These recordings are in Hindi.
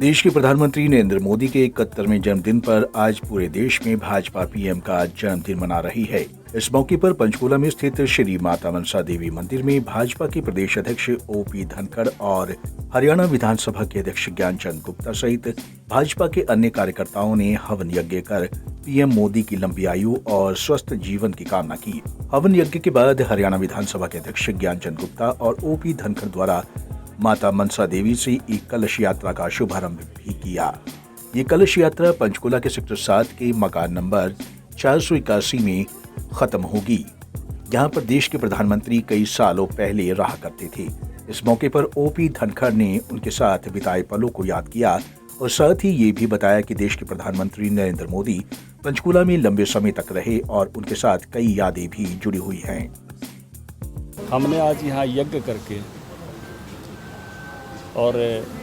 देश के प्रधानमंत्री नरेंद्र मोदी के 71वें जन्मदिन पर आज पूरे देश में भाजपा पीएम का जन्मदिन मना रही है। इस मौके पर पंचकूला में स्थित श्री माता मनसा देवी मंदिर में भाजपा के प्रदेश अध्यक्ष ओपी धनखड़ और हरियाणा विधानसभा के अध्यक्ष ज्ञानचंद गुप्ता सहित भाजपा के अन्य कार्यकर्ताओं ने हवन यज्ञ कर पीएम मोदी की लंबी आयु और स्वस्थ जीवन की कामना की। हवन यज्ञ के बाद हरियाणा विधानसभा के अध्यक्ष ज्ञानचंद गुप्ता और ओपी धनखड़ द्वारा माता मनसा देवी से एक कलश यात्रा का शुभारंभ भी किया। ये कलश यात्रा पंचकूला के सेक्टर 7 के मकान नंबर 481 में खत्म होगी। यहाँ पर देश के प्रधानमंत्री कई सालों पहले रहा करते थे। इस मौके पर ओपी धनखड़ ने उनके साथ बिताए पलों को याद किया और साथ ही ये भी बताया कि देश के प्रधानमंत्री नरेंद्र मोदी पंचकूला में लंबे समय तक रहे और उनके साथ कई यादें भी जुड़ी हुई हैं। हमने आज यहाँ यज्ञ करके, और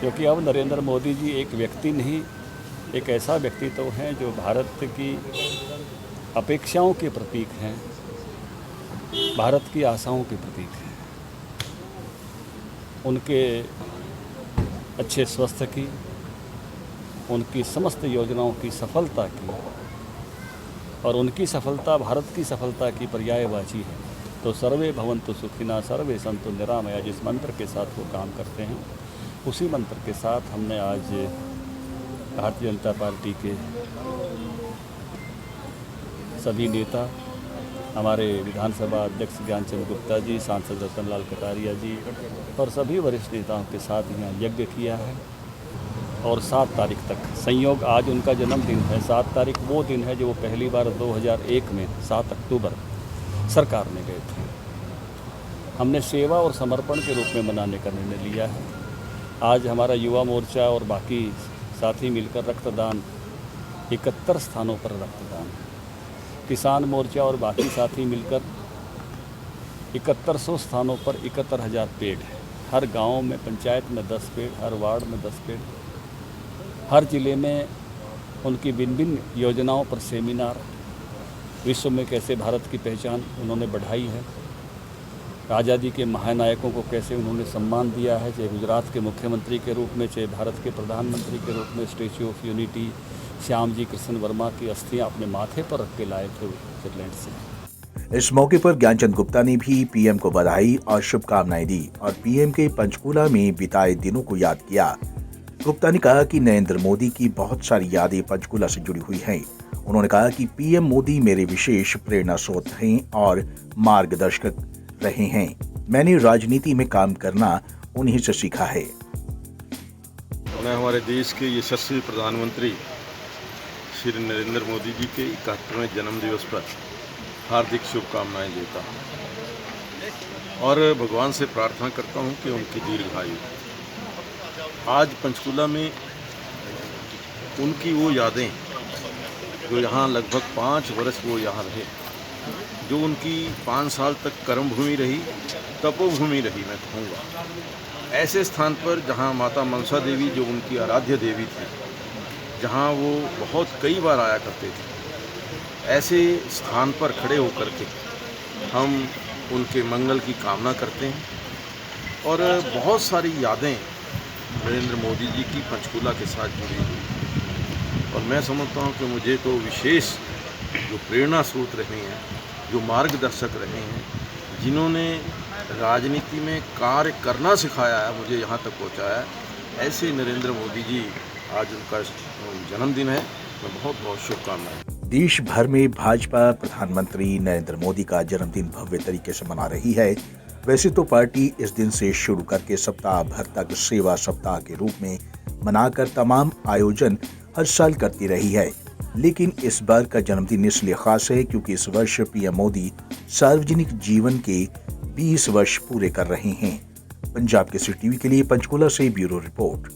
क्योंकि अब नरेंद्र मोदी जी एक व्यक्ति नहीं, एक ऐसा व्यक्तित्व हैं जो भारत की अपेक्षाओं के प्रतीक हैं, भारत की आशाओं के प्रतीक हैं। उनके अच्छे स्वास्थ्य की, उनकी समस्त योजनाओं की सफलता की और उनकी सफलता भारत की सफलता की पर्यायवाची है। तो सर्वे भवन्तु सुखिनः सर्वे सन्तु निरामया जिस मंत्र के साथ वो काम करते हैं, उसी मंत्र के साथ हमने आज भारतीय जनता पार्टी के सभी नेता, हमारे विधानसभा अध्यक्ष ज्ञानचंद गुप्ता जी, सांसद रतन लाल कटारिया जी और सभी वरिष्ठ नेताओं के साथ यहाँ यज्ञ किया है। और 7 तारीख तक संयोग आज उनका जन्मदिन है। 7 तारीख वो दिन है जो वो पहली बार 2001 में 7 अक्टूबर सरकार में गए थे। हमने सेवा और समर्पण के रूप में मनाने का निर्णय लिया है। आज हमारा युवा मोर्चा और बाकी साथी मिलकर रक्तदान 71 स्थानों पर रक्तदान, किसान मोर्चा और बाकी साथी मिलकर 7100 स्थानों पर 71,000 पेड़ है। हर गांव में, पंचायत में 10 पेड़, हर वार्ड में 10 पेड़, हर जिले में उनकी भिन्न भिन्न योजनाओं पर सेमिनार, विश्व में कैसे भारत की पहचान उन्होंने बढ़ाई है, आज़ादी के महानायकों को कैसे उन्होंने सम्मान दिया है, चाहे गुजरात के मुख्यमंत्री के रूप में, चाहे भारत के प्रधानमंत्री के रूप में statue of unity Shyam ji Krishna Verma की अस्थियां अपने माथे पर रख के लाए थे स्विट्जरलैंड से। इस मौके पर ज्ञानचंद गुप्ता ने भी पीएम को बधाई और शुभकामनाएं दी और पीएम के पंचकूला में बिताए दिनों को याद किया। गुप्ता ने कहा कि नरेंद्र मोदी की बहुत सारी यादें पंचकूला से जुड़ी हुई हैं। उन्होंने कहा कि पीएम मोदी मेरे विशेष प्रेरणा स्रोत हैं और मार्गदर्शक रहे हैं। मैंने राजनीति में काम करना उन्हीं से सीखा है। मैं हमारे देश के यशस्वी प्रधानमंत्री श्री नरेंद्र मोदी जी के 71वें जन्मदिवस पर हार्दिक शुभकामनाएं देता हूं और भगवान से प्रार्थना करता हूं कि उनकी दीर्घायु। आज पंचकूला में उनकी वो यादें जो यहाँ लगभग 5 वर्ष वो यहाँ रहे, जो उनकी 5 साल तक कर्मभूमि रही, तपोभूमि रही, मैं कहूँगा। ऐसे स्थान पर जहाँ माता मनसा देवी जो उनकी आराध्य देवी थी, जहाँ वो बहुत कई बार आया करते थे, ऐसे स्थान पर खड़े होकर के हम उनके मंगल की कामना करते हैं। और बहुत सारी यादें नरेंद्र मोदी जी की पंचकूला के साथ जुड़ी हुई, और मैं समझता हूँ कि मुझे तो विशेष जो प्रेरणा स्रोत रहे हैं, जो मार्गदर्शक रहे हैं, जिन्होंने राजनीति में कार्य करना सिखाया है, मुझे यहाँ तक पहुँचाया है, ऐसे नरेंद्र मोदी जी, आज उनका जन्मदिन है। मैं बहुत बहुत शुभकामनाएं। देश भर में भाजपा प्रधानमंत्री नरेंद्र मोदी का जन्मदिन भव्य तरीके से मना रही है। वैसे तो पार्टी इस दिन से शुरू करके सप्ताह भर तक सेवा सप्ताह के रूप में मनाकर तमाम आयोजन हर साल करती रही है, लेकिन इस बार का जन्मदिन इसलिए खास है क्योंकि इस वर्ष पीएम मोदी सार्वजनिक जीवन के 20 वर्ष पूरे कर रहे हैं। पंजाब केसरी टीवी के लिए पंचकूला से ब्यूरो रिपोर्ट।